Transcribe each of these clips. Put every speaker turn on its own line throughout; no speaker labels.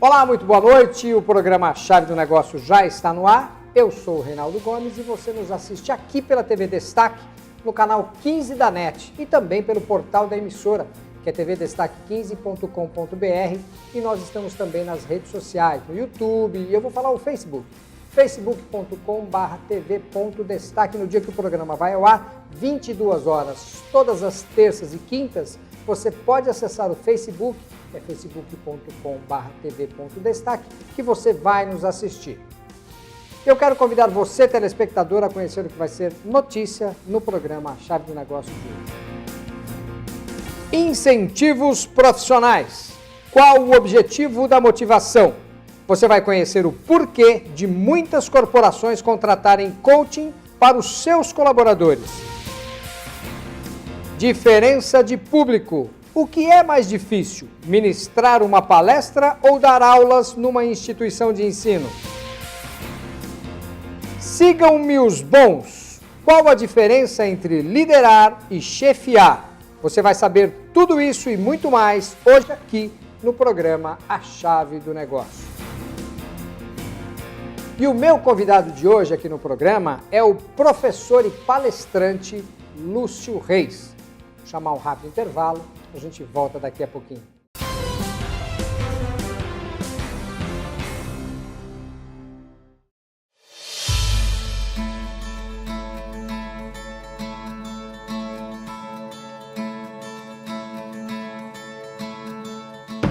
Olá, muito boa noite. O programa Chave do Negócio já está no ar. Eu sou o Reinaldo Gomes e você nos assiste aqui pela TV Destaque, no canal 15 da NET e também pelo portal da emissora, que é tvdestaque15.com.br, e nós estamos também nas redes sociais, no YouTube, e eu vou falar o Facebook, facebook.com/tv.destaque. No dia que o programa vai ao ar, 22 horas, todas as terças e quintas, você pode acessar o Facebook, é facebook.com/tv.destaque, que você vai nos assistir. Eu quero convidar você, telespectador, a conhecer o que vai ser notícia no programa Chave do Negócio de hoje. Incentivos profissionais. Qual o objetivo da motivação? Você vai conhecer o porquê de muitas corporações contratarem coaching para os seus colaboradores. Diferença de público. O que é mais difícil, ministrar uma palestra ou dar aulas numa instituição de ensino? Sigam-me os bons. Qual a diferença entre liderar e chefiar? Você vai saber tudo isso e muito mais hoje aqui no programa A Chave do Negócio. E o meu convidado de hoje aqui no programa é o professor e palestrante Lúcio Reis. Vou chamar um rápido intervalo. A gente volta daqui a pouquinho.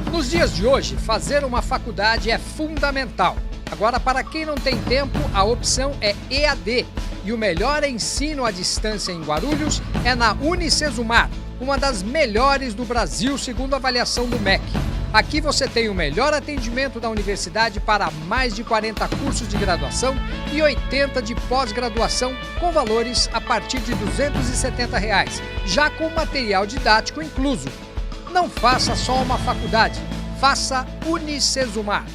Nos dias de hoje, fazer uma faculdade é fundamental. Agora, para quem não tem tempo, a opção é EAD. E o melhor ensino à distância em Guarulhos é na Unicesumar, uma das melhores do Brasil, segundo a avaliação do MEC. Aqui você tem o melhor atendimento da universidade para mais de 40 cursos de graduação e 80 de pós-graduação, com valores a partir de R$ 270, já com material didático incluso. Não faça só uma faculdade, faça Unicesumar.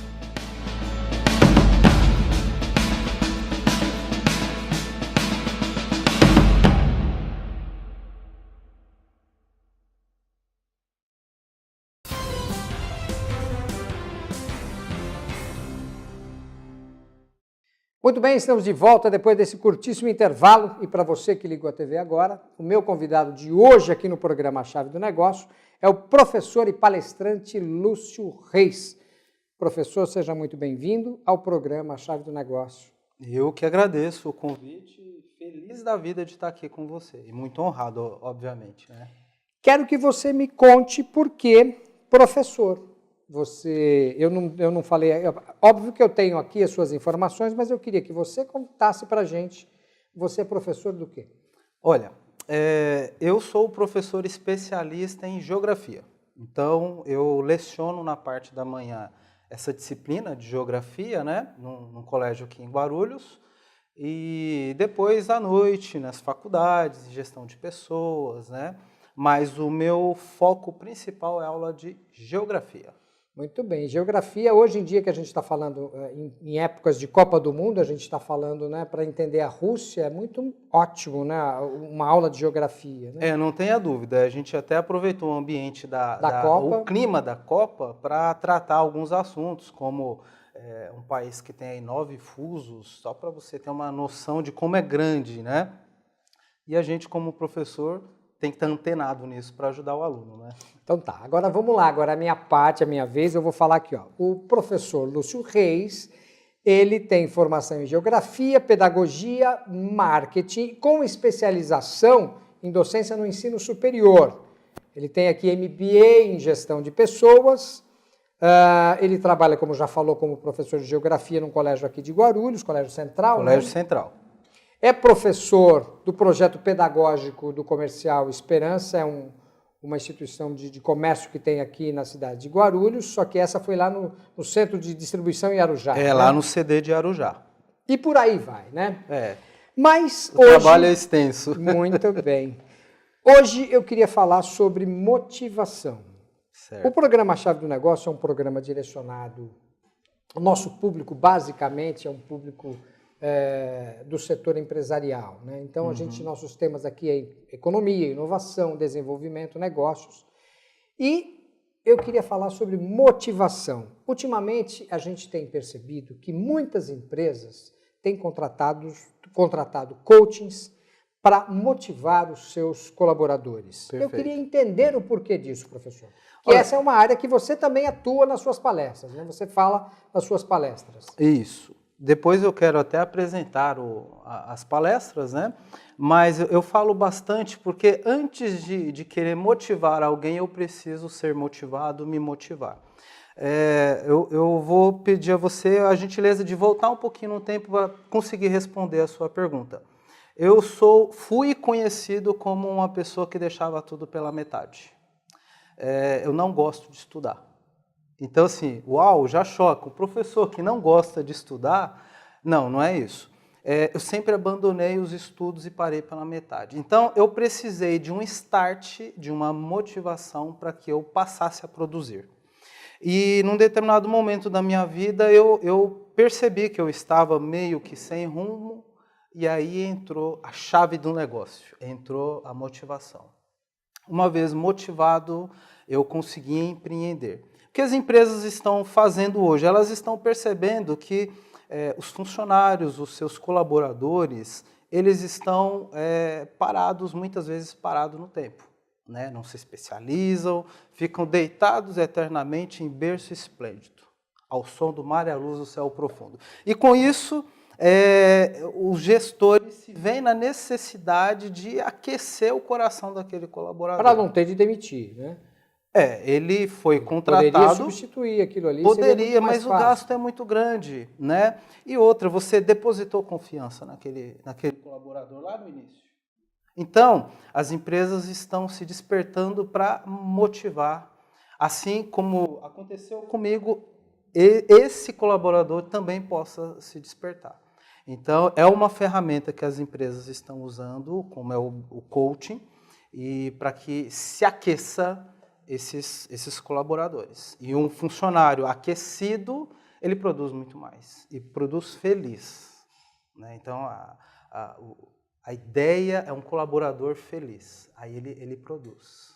Muito bem, estamos de volta depois desse curtíssimo intervalo. E para você que ligou a TV agora, o meu convidado de hoje aqui no programa A Chave do Negócio é o professor e palestrante Lúcio Reis. Professor, seja muito bem-vindo ao programa A Chave do Negócio.
Eu que agradeço o convite, feliz da vida de estar aqui com você e muito honrado, obviamente, né?
Quero que você me conte por que professor. Eu não falei, óbvio que eu tenho aqui as suas informações, mas eu queria que você contasse para a gente, você é professor do quê?
Olha, eu sou professor especialista em geografia, então eu leciono na parte da manhã essa disciplina de geografia, né, num colégio aqui em Guarulhos, e depois à noite nas faculdades, gestão de pessoas, né, mas o meu foco principal é aula de geografia.
Muito bem. Geografia, hoje em dia que a gente está falando, em épocas de Copa do Mundo, a gente está falando, né, para entender a Rússia, é muito ótimo, né, uma aula de geografia. Né?
Não tenha dúvida. A gente até aproveitou o ambiente o clima da Copa para tratar alguns assuntos, como um país que tem aí 9 fusos, só para você ter uma noção de como é grande, né? E a gente, como professor, tem que estar antenado nisso para ajudar o aluno, né?
Então tá, agora vamos lá, agora a minha parte, a minha vez, eu vou falar aqui, ó. O professor Lúcio Reis, ele tem formação em geografia, pedagogia, marketing, com especialização em docência no ensino superior. Ele tem aqui MBA em gestão de pessoas, ele trabalha, como já falou, como professor de geografia num colégio aqui de Guarulhos, Colégio Central.
Colégio Central.
É professor do projeto pedagógico do Comercial Esperança, é uma instituição de comércio que tem aqui na cidade de Guarulhos, só que essa foi lá no centro de distribuição em Arujá.
Né? Lá no CD de Arujá.
E por aí vai, né?
Mas o trabalho é extenso.
Muito bem. Hoje eu queria falar sobre motivação.
Certo.
O programa Chave do Negócio é um programa direcionado... O nosso público, basicamente, é um público... do setor empresarial. Né? Então, nossos temas aqui é economia, inovação, desenvolvimento, negócios. E eu queria falar sobre motivação. Ultimamente, a gente tem percebido que muitas empresas têm contratado coachings para motivar os seus colaboradores.
Perfeito.
Eu queria entender o porquê disso, professor. Que essa é uma área que você também atua nas suas palestras, né? Você fala nas suas palestras.
Isso. Depois eu quero até apresentar as palestras, né? Mas eu falo bastante porque antes de querer motivar alguém, eu preciso ser motivado, me motivar. Eu vou pedir a você a gentileza de voltar um pouquinho no tempo para conseguir responder a sua pergunta. Fui conhecido como uma pessoa que deixava tudo pela metade. Eu não gosto de estudar. Então, assim, uau, já choca. O professor que não gosta de estudar, não é isso. Eu sempre abandonei os estudos e parei pela metade. Então, eu precisei de um start, de uma motivação para que eu passasse a produzir. E, num determinado momento da minha vida, eu percebi que eu estava meio que sem rumo, e aí entrou a chave do negócio, entrou a motivação. Uma vez motivado, eu consegui empreender. O que as empresas estão fazendo hoje? Elas estão percebendo que os funcionários, os seus colaboradores, eles estão parados, muitas vezes parados no tempo. Né? Não se especializam, ficam deitados eternamente em berço esplêndido, ao som do mar e à luz do céu profundo. E com isso, os gestores se veem na necessidade de aquecer o coração daquele colaborador.
Para não ter de demitir, né?
Ele foi contratado...
Poderia substituir aquilo ali.
Poderia, mas o gasto é muito grande, né? E outra, você depositou confiança naquele colaborador lá no início. Então, as empresas estão se despertando para motivar, assim como aconteceu comigo, esse colaborador também possa se despertar. Então, é uma ferramenta que as empresas estão usando, como é o coaching, e para que se aqueça esses colaboradores. E um funcionário aquecido, ele produz muito mais, e produz feliz. Né? Então, a ideia é um colaborador feliz, aí ele produz.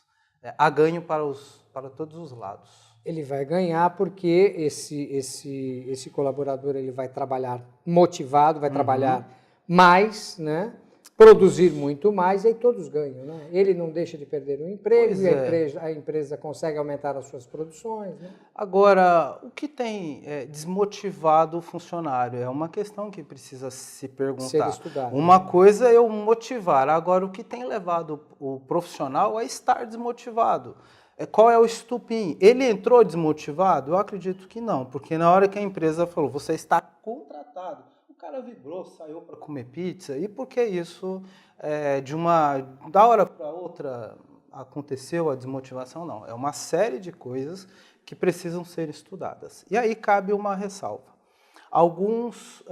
Há ganho para todos os lados.
Ele vai ganhar porque esse colaborador ele vai trabalhar motivado, vai trabalhar mais, né? Produzir muito mais, e aí todos ganham. Né? Ele não deixa de perder o emprego, e a empresa consegue aumentar as suas produções. Né?
Agora, o que tem desmotivado o funcionário? É uma questão que precisa se perguntar.
Ser estudado.
Uma coisa é eu motivar, agora o que tem levado o profissional a estar desmotivado? Qual é o estupim? Ele entrou desmotivado? Eu acredito que não, porque na hora que a empresa falou, você está contratado, o cara vibrou, saiu para comer pizza, e por que isso, da hora para outra, aconteceu a desmotivação? Não, é uma série de coisas que precisam ser estudadas. E aí cabe uma ressalva. Alguns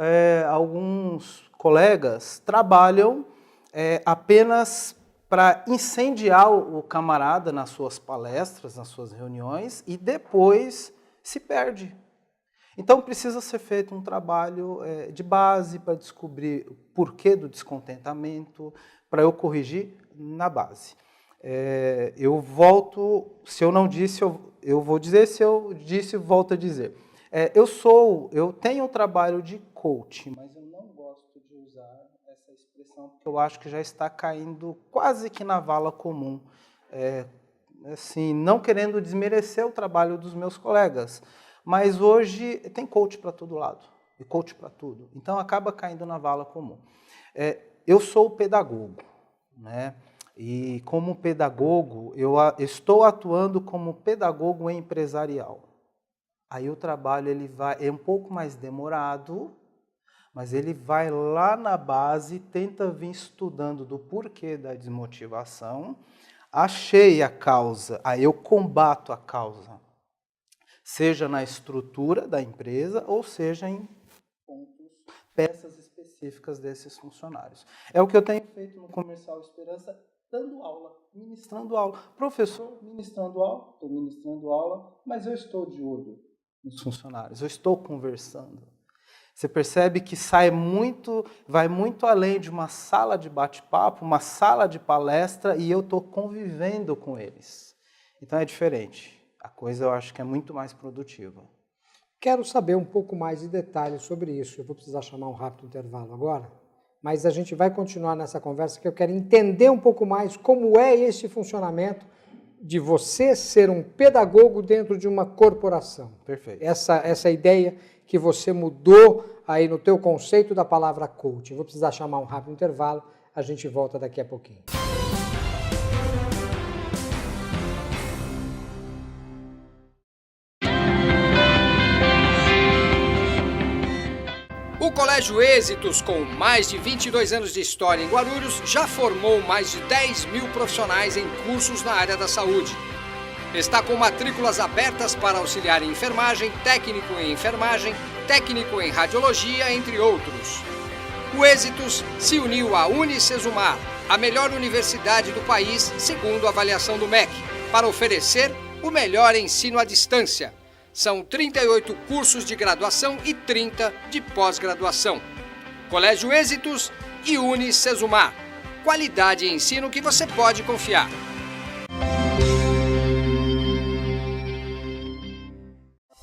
colegas trabalham apenas para incendiar o camarada nas suas palestras, nas suas reuniões, e depois se perde. Então precisa ser feito um trabalho de base para descobrir o porquê do descontentamento, para eu corrigir na base. Eu volto, se eu não disse, eu vou dizer, se eu disse, volto a dizer. Eu tenho um trabalho de coach, mas eu não gosto de usar essa expressão, porque eu acho que já está caindo quase que na vala comum. Assim, não querendo desmerecer o trabalho dos meus colegas, mas hoje tem coach para todo lado, e coach para tudo. Então acaba caindo na vala comum. Eu sou pedagogo, né? E como pedagogo, eu estou atuando como pedagogo empresarial. Aí o trabalho é um pouco mais demorado, mas ele vai lá na base, tenta vir estudando do porquê da desmotivação, achei a causa, aí eu combato a causa, seja na estrutura da empresa ou seja em peças específicas desses funcionários. É o que eu tenho feito no Comercial Esperança, dando aula, ministrando aula. Professor, ministrando aula, estou ministrando aula, mas eu estou de olho nos funcionários, eu estou conversando. Você percebe que vai muito além de uma sala de bate-papo, uma sala de palestra, e eu estou convivendo com eles. Então é diferente. a coisa eu acho que é muito mais produtiva.
Quero saber um pouco mais de detalhes sobre isso. Eu vou precisar chamar um rápido intervalo agora, mas a gente vai continuar nessa conversa que eu quero entender um pouco mais como é esse funcionamento de você ser um pedagogo dentro de uma corporação.
Perfeito.
Essa ideia que você mudou aí no teu conceito da palavra coaching. Vou precisar chamar um rápido intervalo, a gente volta daqui a pouquinho. O Colégio Êxitos, com mais de 22 anos de história em Guarulhos, já formou mais de 10 mil profissionais em cursos na área da saúde. Está com matrículas abertas para auxiliar em enfermagem, técnico em enfermagem, técnico em radiologia, entre outros. O Êxitos se uniu à Unicesumar, a melhor universidade do país, segundo a avaliação do MEC, para oferecer o melhor ensino à distância. São 38 cursos de graduação e 30 de pós-graduação. Colégio Êxitos e Unicesumar. Qualidade e ensino que você pode confiar.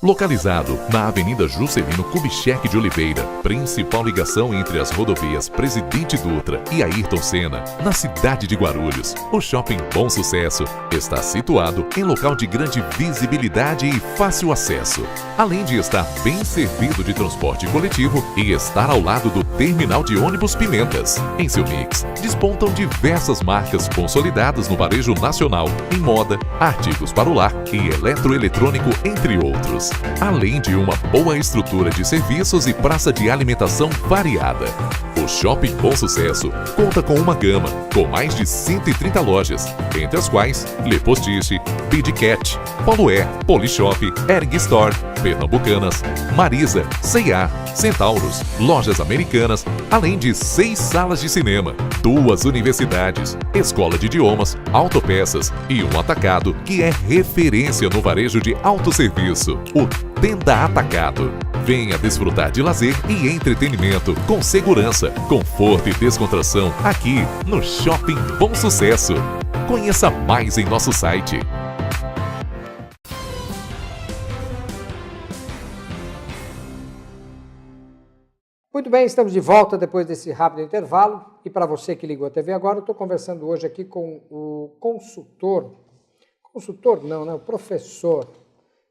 Localizado na Avenida Juscelino Kubitschek de Oliveira, principal ligação entre as rodovias Presidente Dutra e Ayrton Senna, na cidade de Guarulhos, o Shopping Bom Sucesso está situado em local de grande visibilidade e fácil acesso, além de estar bem servido de transporte coletivo e estar ao lado do Terminal de Ônibus Pimentas. Em seu mix, despontam diversas marcas consolidadas no varejo nacional em moda, artigos para o lar e eletroeletrônico, entre outros. Além de uma boa estrutura de serviços e praça de alimentação variada. O Shopping Bom Sucesso conta com uma gama com mais de 130 lojas, entre as quais Le Postiche, Bidcat, Polo Air, Polishop, Erg Store, Pernambucanas, Marisa, C&A, Centauros, Lojas Americanas, além de 6 salas de cinema, 2 universidades, escola de idiomas, autopeças e um atacado que é referência no varejo de autosserviço, o Tenda Atacado. Venha desfrutar de lazer e entretenimento com segurança, conforto e descontração aqui no Shopping Bom Sucesso. Conheça mais em nosso site.
Muito bem, estamos de volta depois desse rápido intervalo. E para você que ligou a TV agora, eu estou conversando hoje aqui com o consultor não, né? O professor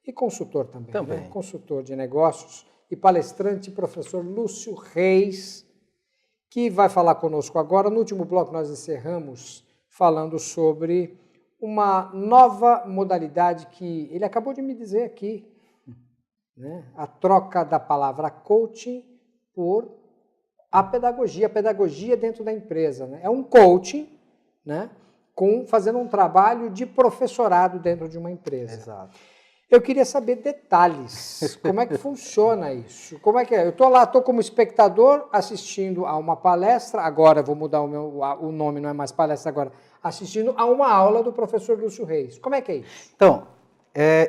e consultor também. Né? Consultor de negócios e palestrante, professor Lúcio Reis, que vai falar conosco agora. No último bloco nós encerramos falando sobre uma nova modalidade que ele acabou de me dizer aqui, né? A troca da palavra coaching por a pedagogia dentro da empresa. Né? É um coaching, né? Fazendo um trabalho de professorado dentro de uma empresa.
Exato.
Eu queria saber detalhes, como é que funciona isso? Como é que é? Eu estou lá, estou como espectador assistindo a uma palestra, agora vou mudar o nome, não é mais palestra agora, assistindo a uma aula do professor Lúcio Reis. Como é que é isso?
Então,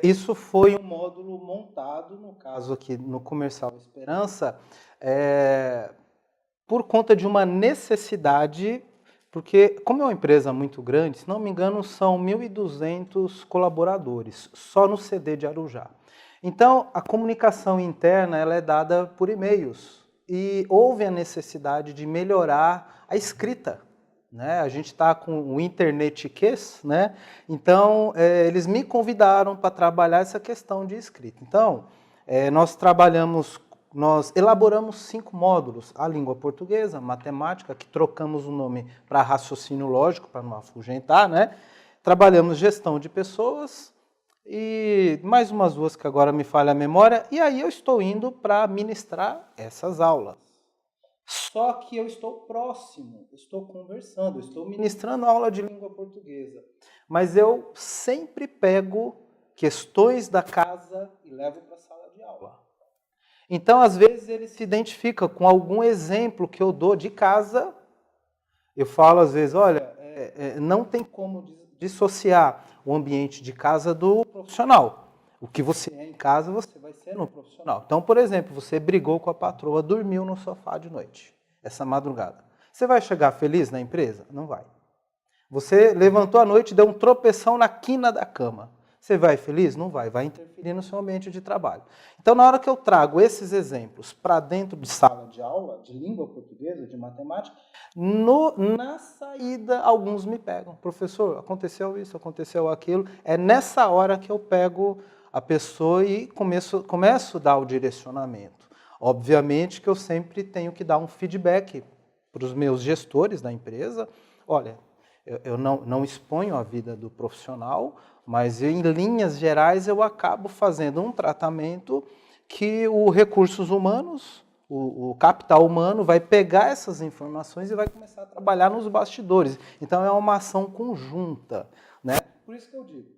isso foi um módulo montado, no caso aqui no Comercial Esperança, por conta de uma necessidade, porque como é uma empresa muito grande, se não me engano são 1.200 colaboradores, só no CD de Arujá. Então, a comunicação interna ela é dada por e-mails e houve a necessidade de melhorar a escrita. Né? A gente está com o internetiquês, né? Então eles me convidaram para trabalhar essa questão de escrita. Então, nós elaboramos 5 módulos, a língua portuguesa, matemática, que trocamos o nome para raciocínio lógico, para não afugentar, né? Trabalhamos gestão de pessoas e mais umas 2 que agora me falha a memória, e aí eu estou indo para ministrar essas aulas. Só que eu estou próximo, estou conversando, estou ministrando aula de língua portuguesa, mas eu sempre pego questões da casa e levo para a sala de aula. Então, às vezes, ele se identifica com algum exemplo que eu dou de casa. Eu falo, às vezes, olha, não tem como dissociar o ambiente de casa do profissional. O que você é em casa, você vai ser no profissional. Então, por exemplo, você brigou com a patroa, dormiu no sofá de noite, essa madrugada. Você vai chegar feliz na empresa? Não vai. Você levantou à noite e deu um tropeção na quina da cama. Você vai feliz? Não vai. Vai interferir no seu ambiente de trabalho. Então, na hora que eu trago esses exemplos para dentro de sala de aula, de língua portuguesa, de matemática, na saída, alguns me pegam. Professor, aconteceu isso, aconteceu aquilo. É nessa hora que eu pego a pessoa e começo a dar o direcionamento. Obviamente que eu sempre tenho que dar um feedback para os meus gestores da empresa. Olha, eu não exponho a vida do profissional, mas em linhas gerais eu acabo fazendo um tratamento que o recursos humanos, o capital humano vai pegar essas informações e vai começar a trabalhar nos bastidores. Então é uma ação conjunta, né? Por isso que eu digo,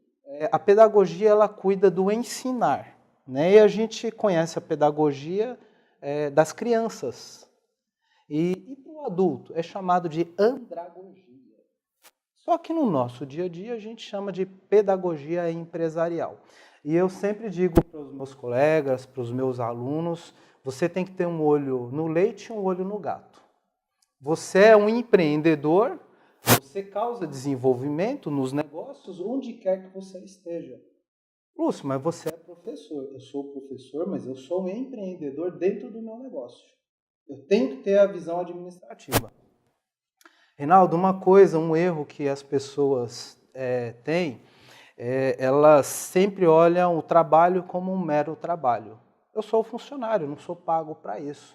a pedagogia ela cuida do ensinar, né? E a gente conhece a pedagogia das crianças. E para o adulto é chamado de andragogia. Só que no nosso dia a dia a gente chama de pedagogia empresarial. E eu sempre digo para os meus colegas, para os meus alunos, você tem que ter um olho no leite e um olho no gato. Você é um empreendedor, você causa desenvolvimento nos negócios onde quer que você esteja. Lúcio, mas você é professor. Eu sou professor, mas eu sou um empreendedor dentro do meu negócio. Eu tenho que ter a visão administrativa. Reinaldo, um erro que as pessoas têm, elas sempre olham o trabalho como um mero trabalho. Eu sou funcionário, não sou pago para isso.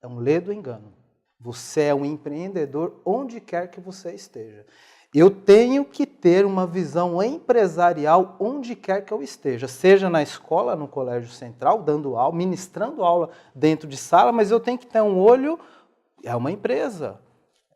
É um ledo engano. Você é um empreendedor onde quer que você esteja. Eu tenho que ter uma visão empresarial onde quer que eu esteja, seja na escola, no colégio central, dando aula, ministrando aula dentro de sala, mas eu tenho que ter um olho, é uma empresa.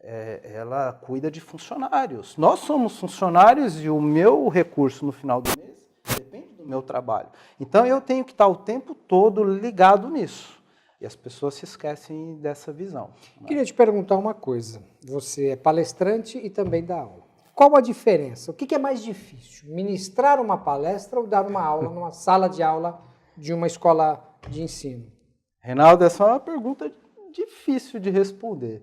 Ela cuida de funcionários. Nós somos funcionários e o meu recurso no final do mês depende do meu trabalho. Então eu tenho que estar o tempo todo ligado nisso. E as pessoas se esquecem dessa visão.
Queria te perguntar uma coisa. Você é palestrante e também dá aula. Qual a diferença? O que é mais difícil? Ministrar uma palestra ou dar uma aula numa sala de aula de uma escola de ensino?
Reinaldo, essa é uma pergunta difícil de responder.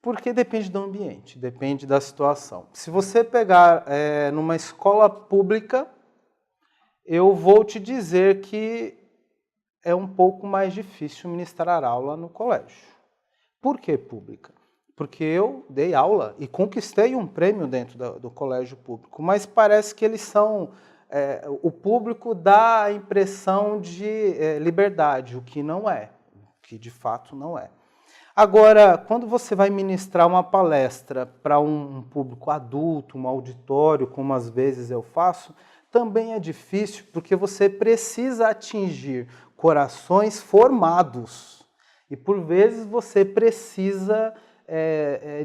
Porque depende do ambiente, depende da situação. Se você pegar numa escola pública, eu vou te dizer que é um pouco mais difícil ministrar aula no colégio. Por que pública? Porque eu dei aula e conquistei um prêmio dentro do colégio público, mas parece que eles são... o público dá a impressão de liberdade, o que não é, o que de fato não é. Agora, quando você vai ministrar uma palestra para um público adulto, um auditório, como às vezes eu faço, também é difícil porque você precisa atingir corações formados. E por vezes você precisa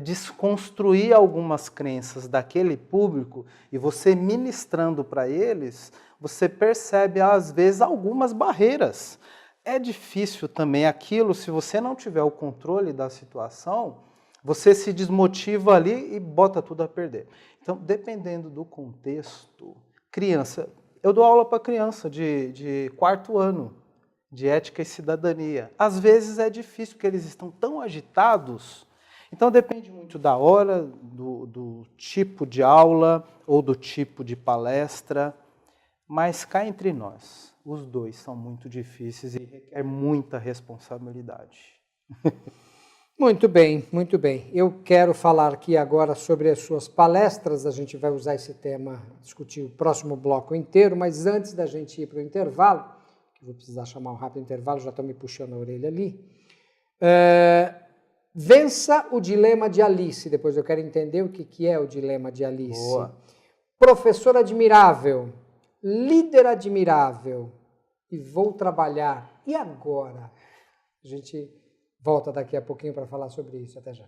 desconstruir algumas crenças daquele público e você ministrando para eles, você percebe às vezes algumas barreiras. É difícil também aquilo, se você não tiver o controle da situação, você se desmotiva ali e bota tudo a perder. Então, dependendo do contexto, criança, eu dou aula para criança de 4º ano, de ética e cidadania. Às vezes é difícil, porque eles estão tão agitados. Então, depende muito da hora, do tipo de aula ou do tipo de palestra, mas cá entre nós. Os dois são muito difíceis e requer muita responsabilidade.
Muito bem, muito bem. Eu quero falar aqui agora sobre as suas palestras. A gente vai usar esse tema, discutir o próximo bloco inteiro, mas antes da gente ir para o intervalo, que eu vou precisar chamar um rápido intervalo, já estão me puxando a orelha ali. Vença o dilema de Alice. Depois eu quero entender o que é o dilema de Alice.
Boa.
Professor admirável, líder admirável, e vou trabalhar. E agora? A gente volta daqui a pouquinho para falar sobre isso. Até já.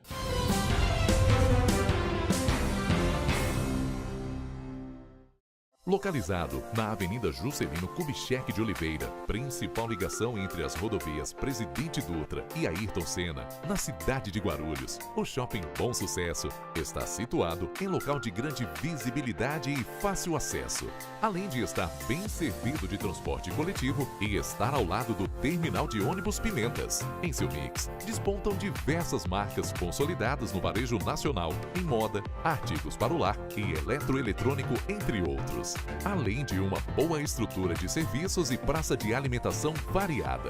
Localizado na Avenida Juscelino Kubitschek de Oliveira, principal ligação entre as rodovias Presidente Dutra e Ayrton Senna, na cidade de Guarulhos, o Shopping Bom Sucesso está situado em local de grande visibilidade e fácil acesso, além de estar bem servido de transporte coletivo e estar ao lado do Terminal de Ônibus Pimentas. Em seu mix, despontam diversas marcas consolidadas no varejo nacional, em moda, artigos para o lar e eletroeletrônico, entre outros. além de uma boa estrutura de serviços e praça de alimentação variada.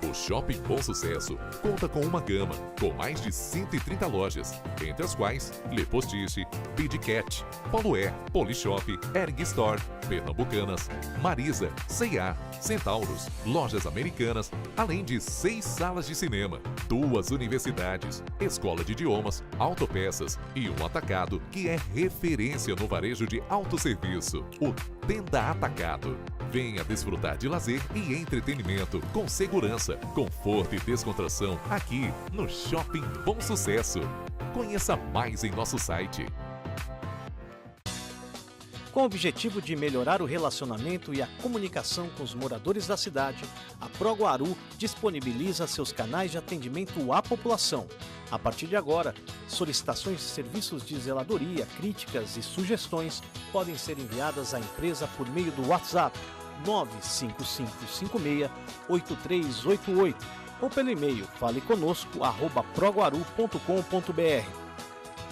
O Shopping Bom Sucesso conta com uma gama com mais de 130 lojas, entre as quais Le Postiche, Bidcat, Polo Air, Polishop, Erg Store, Pernambucanas, Marisa, C&A, Centauros, Lojas Americanas, além de 6 salas de cinema, 2 universidades, escola de idiomas, autopeças e um atacado que é referência no varejo de autosserviço, o Tenda Atacado. Venha desfrutar de lazer e entretenimento com segurança, conforto e descontração aqui no Shopping Bom Sucesso. Conheça mais em nosso site.
Com o objetivo de melhorar o relacionamento e a comunicação com os moradores da cidade, a ProGuaru disponibiliza seus canais de atendimento à população. A partir de agora, solicitações de serviços de zeladoria, críticas e sugestões podem ser enviadas à empresa por meio do WhatsApp 95556-8388 ou pelo e-mail faleconosco@proguaru.com.br.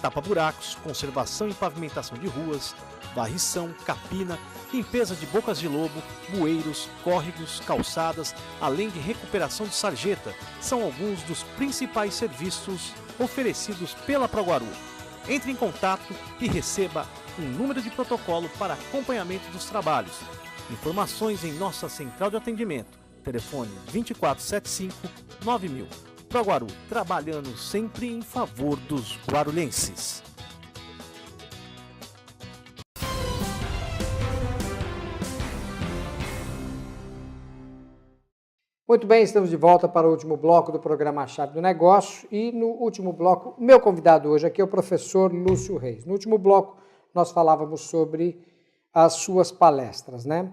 Tapa-buracos, conservação e pavimentação de ruas, varrição, capina, limpeza de bocas de lobo, bueiros, córregos, calçadas, além de recuperação de sarjeta, são alguns dos principais serviços oferecidos pela ProGuaru. Entre em contato e receba um número de protocolo para acompanhamento dos trabalhos. Informações em nossa central de atendimento. Telefone 2475-9000. ProGuaru, trabalhando sempre em favor dos guarulhenses.
Muito bem, estamos de volta para o último bloco do programa Chave do Negócio e no último bloco, o meu convidado hoje aqui é o professor Lúcio Reis. No último bloco, nós falávamos sobre as suas palestras, né?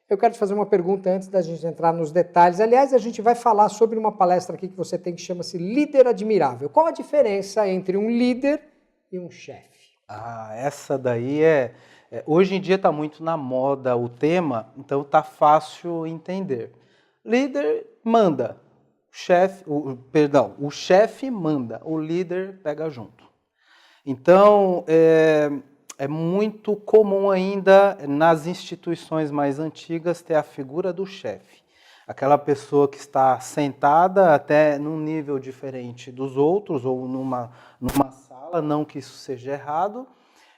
Eu quero te fazer uma pergunta antes da gente entrar nos detalhes. Aliás, a gente vai falar sobre uma palestra aqui que você tem que chama-se Líder Admirável. Qual a diferença entre um líder e um chefe?
Essa daí hoje em dia está muito na moda o tema, então está fácil entender. Líder manda, o chefe manda, o líder pega junto. Então, é muito comum ainda nas instituições mais antigas ter a figura do chefe. Aquela pessoa que está sentada até num nível diferente dos outros ou numa sala, não que isso seja errado,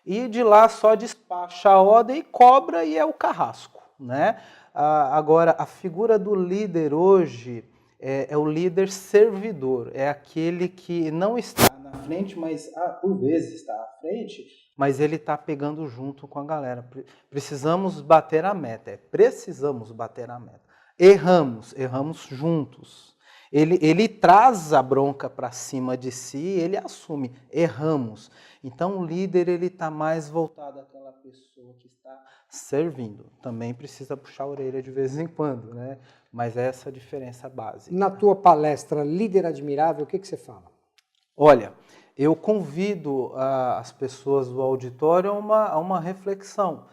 e de lá só despacha a ordem e cobra e é o carrasco, né? Agora, a figura do líder hoje é o líder servidor, é aquele que não está na frente, mas por vezes está à frente, mas ele está pegando junto com a galera. Precisamos bater a meta, precisamos bater a meta. Erramos juntos. Ele traz a bronca para cima de si, ele assume, erramos. Então o líder está mais voltado àquela pessoa que está servindo. Também precisa puxar a orelha de vez em quando, né? Mas essa é a diferença básica.
Na tua palestra Líder Admirável, o que você fala?
Olha, eu convido as pessoas do auditório a uma reflexão.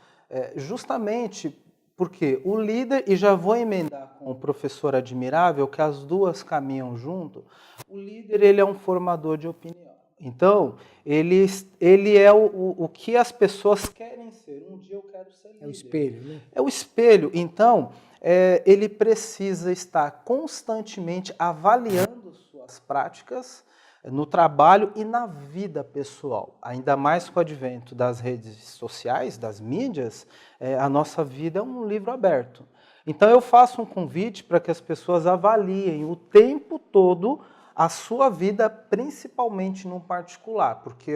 Justamente porque o líder, e já vou emendar com o professor admirável, que as duas caminham junto, o líder ele é um formador de opinião. Então, ele é o que as pessoas querem ser. Um dia eu quero ser líder.
É o espelho, né?
É o espelho. Então, ele precisa estar constantemente avaliando suas práticas no trabalho e na vida pessoal. Ainda mais com o advento das redes sociais, das mídias, a nossa vida é um livro aberto. Então eu faço um convite para que as pessoas avaliem o tempo todo a sua vida, principalmente no particular, porque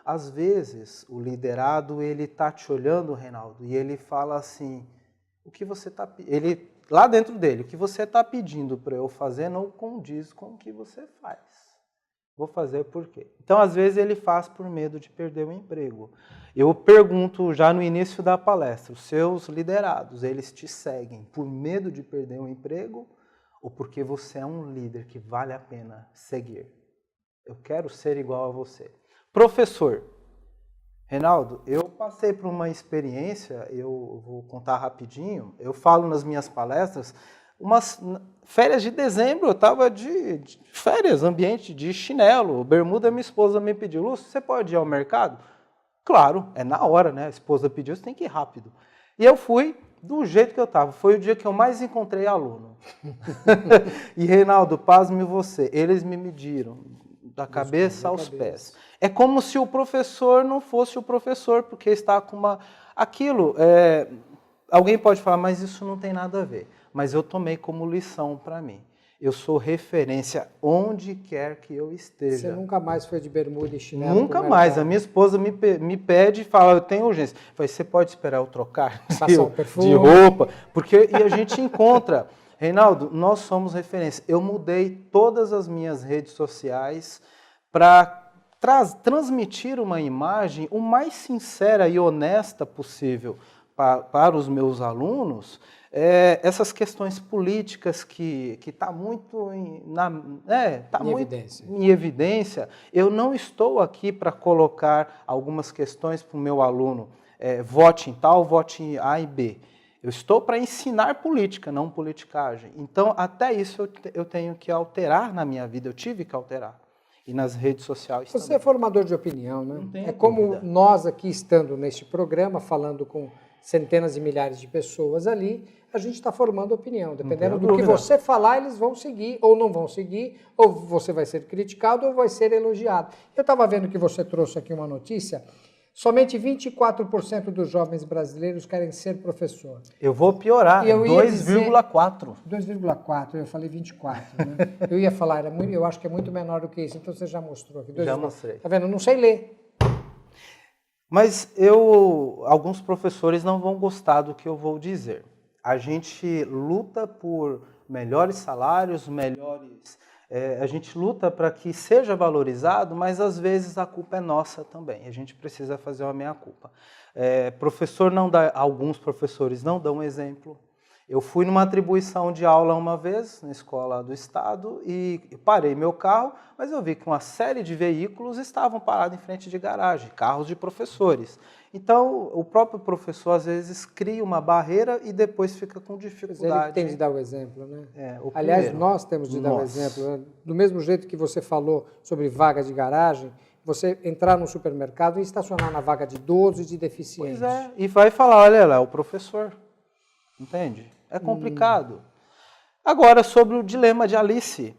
às vezes o liderado ele está te olhando, Reinaldo, e ele fala assim, o que você está lá dentro dele, o que você está pedindo para eu fazer não condiz com o que você faz. Vou fazer por quê? Então, às vezes, ele faz por medo de perder o emprego. Eu pergunto já no início da palestra, os seus liderados, eles te seguem por medo de perder o emprego ou porque você é um líder que vale a pena seguir? Eu quero ser igual a você. Professor, Reinaldo, eu passei por uma experiência, eu vou contar rapidinho, eu falo nas minhas palestras, umas férias de dezembro, eu estava de férias, ambiente de chinelo, bermuda, minha esposa me pediu, Lúcio, você pode ir ao mercado? Claro, é na hora, né? A esposa pediu, você tem que ir rápido. E eu fui do jeito que eu estava. Foi o dia que eu mais encontrei aluno. E, Reinaldo, pasme você, eles me mediram da cabeça aos pés. É como se o professor não fosse o professor, porque está com uma... Aquilo, alguém pode falar, mas isso não tem nada a ver. Mas eu tomei como lição para mim. Eu sou referência onde quer que eu esteja.
Você nunca mais foi de bermuda e chinelo?
Nunca mais. A minha esposa me pede e fala, eu tenho urgência. Eu falei, você pode esperar eu trocar de roupa? Porque e a gente encontra. Reinaldo, nós somos referência. Eu mudei todas as minhas redes sociais para transmitir uma imagem o mais sincera e honesta possível para os meus alunos. Essas questões políticas que está muito em evidência, eu não estou aqui para colocar algumas questões para o meu aluno, vote em tal, vote em A e B. Eu estou para ensinar política, não politicagem. Então, até isso eu tenho que alterar na minha vida, eu tive que alterar. E nas redes sociais
Você
também.
É formador de opinião, né? É como nós aqui estando neste programa, falando com centenas de milhares de pessoas ali, a gente está formando opinião. Dependendo do que você falar, eles vão seguir ou não vão seguir, ou você vai ser criticado ou vai ser elogiado. Eu estava vendo que você trouxe aqui uma notícia, somente 24% dos jovens brasileiros querem ser professor.
Eu vou piorar, 2,4.
2,4, eu falei 24, né? Eu ia falar, eu acho que é muito menor do que isso, então você já mostrou aqui.
Já mostrei.
Tá vendo? Eu não sei ler.
Mas alguns professores não vão gostar do que eu vou dizer. A gente luta por melhores salários, a gente luta para que seja valorizado, mas às vezes a culpa é nossa também. A gente precisa fazer uma meia-culpa. Alguns professores não dão exemplo. Eu fui numa atribuição de aula uma vez, na escola do estado, e parei meu carro, mas eu vi que uma série de veículos estavam parados em frente de garagem, carros de professores. Então, o próprio professor, às vezes, cria uma barreira e depois fica com dificuldade.
Mas ele tem de dar o exemplo, né?
Aliás,
primeiro, nós temos de dar o exemplo. Né? Do mesmo jeito que você falou sobre vaga de garagem, você entrar no supermercado e estacionar na vaga de idoso e de deficiente.
Pois é, e vai falar, olha lá, é o professor. Entende? É complicado. Agora, sobre o dilema de Alice.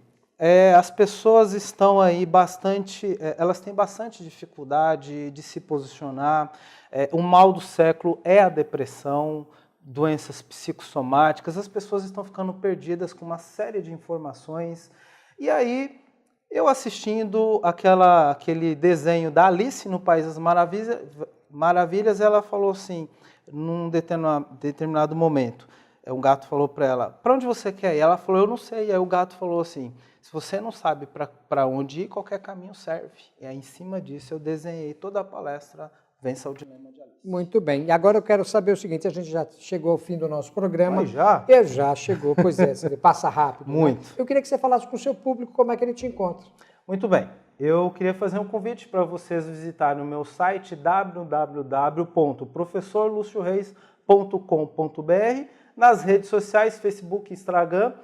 As pessoas estão aí elas têm bastante dificuldade de se posicionar. O mal do século é a depressão, doenças psicossomáticas. As pessoas estão ficando perdidas com uma série de informações. E aí, eu assistindo aquele desenho da Alice no País das Maravilhas, ela falou assim, num determinado momento, um gato falou para ela, para onde você quer ir? Ela falou, eu não sei. Aí o gato falou assim, se você não sabe para onde ir, qualquer caminho serve. E aí, em cima disso, eu desenhei toda a palestra Vença o Dilema de Alice.
Muito bem. E agora eu quero saber o seguinte, a gente já chegou ao fim do nosso programa.
Mas já?
Já chegou, pois é, você passa rápido.
Muito.
Né? Eu queria que você falasse com o seu público como é que ele te encontra.
Muito bem. Eu queria fazer um convite para vocês visitarem o meu site www.professorlucioreis.com.br, nas redes sociais, Facebook e Instagram,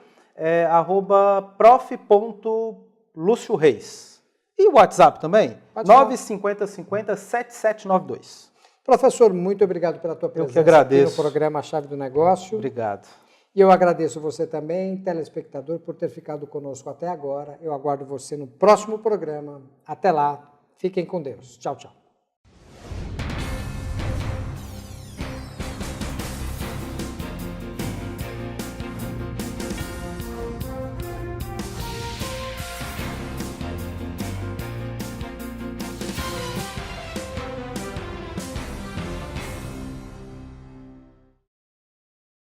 @prof.lucioreis. E o WhatsApp também, 950507792.
Professor, muito obrigado pela tua presença.
Eu que agradeço.
Aqui no programa Chave do Negócio.
Obrigado.
E eu agradeço você também, telespectador, por ter ficado conosco até agora. Eu aguardo você no próximo programa. Até lá, fiquem com Deus. Tchau, tchau.